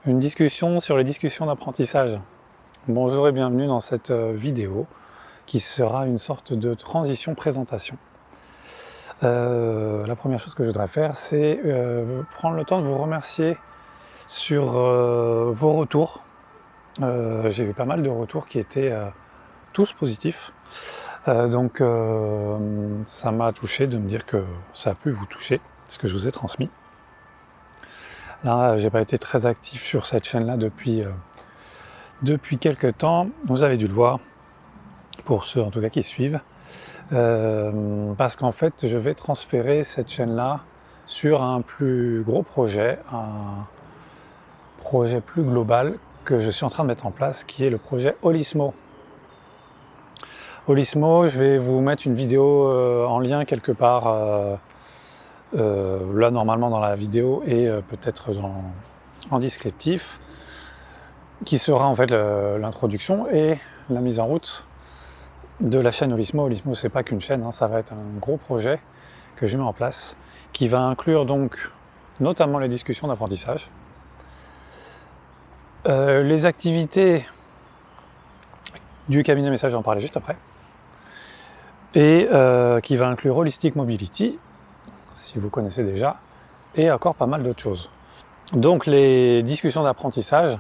Une discussion sur les discussions d'apprentissage. Bonjour et bienvenue dans cette vidéo qui sera une sorte de transition présentation. La première chose que je voudrais faire, c'est prendre le temps de vous remercier sur vos retours. J'ai eu pas mal de retours qui étaient tous positifs. Donc ça m'a touché de me dire que ça a pu vous toucher, ce que je vous ai transmis. Là, j'ai pas été très actif sur cette chaîne-là depuis quelques temps. Vous avez dû le voir, pour ceux en tout cas qui suivent, parce qu'en fait, je vais transférer cette chaîne-là sur un plus gros projet, un projet plus global que je suis en train de mettre en place, qui est le projet Holismo. Holismo, je vais vous mettre une vidéo en lien quelque part, là normalement dans la vidéo et peut-être en descriptif, qui sera en fait l'introduction et la mise en route de la chaîne Holismo. Holismo, c'est pas qu'une chaîne, hein, ça va être un gros projet que je mets en place, qui va inclure donc notamment les discussions d'apprentissage, les activités du cabinet message, j'en parlais juste après, et qui va inclure Holistic Mobility, si vous connaissez déjà, et encore pas mal d'autres choses. Donc les discussions d'apprentissage,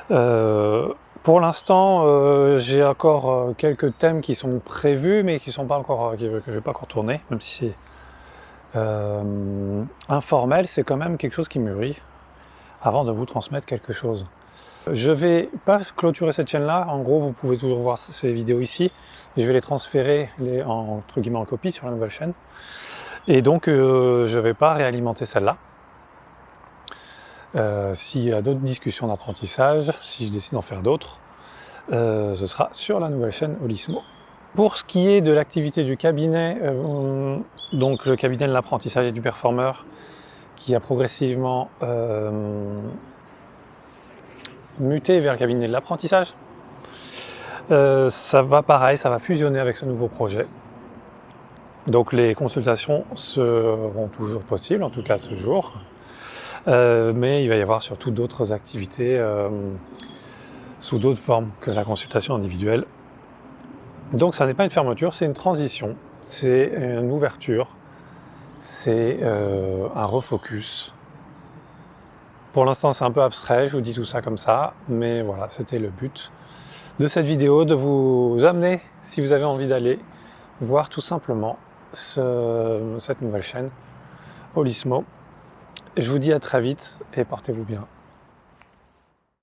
pour l'instant, j'ai encore quelques thèmes qui sont prévus, mais qui sont pas encore, que je vais pas encore tourner, même si c'est informel, c'est quand même quelque chose qui mûrit avant de vous transmettre quelque chose. Je vais pas clôturer cette chaîne-là. En gros, vous pouvez toujours voir ces vidéos ici, et je vais les transférer entre guillemets en copie sur la nouvelle chaîne. Et donc, je vais pas réalimenter celle-là. S'il y a d'autres discussions d'apprentissage, si je décide d'en faire d'autres, ce sera sur la nouvelle chaîne Holismo. Pour ce qui est de l'activité du cabinet, donc le cabinet de l'apprentissage et du performeur, qui a progressivement muté vers le cabinet de l'apprentissage, ça va pareil, ça va fusionner avec ce nouveau projet. Donc les consultations seront toujours possibles, en tout cas ce jour. Mais il va y avoir surtout d'autres activités sous d'autres formes que la consultation individuelle. Donc ça n'est pas une fermeture, c'est une transition, c'est une ouverture, c'est un refocus. Pour l'instant c'est un peu abstrait, je vous dis tout ça comme ça, mais voilà, c'était le but de cette vidéo, de vous amener, si vous avez envie d'aller voir tout simplement cette nouvelle chaîne Holismo. Je vous dis à très vite et portez-vous bien.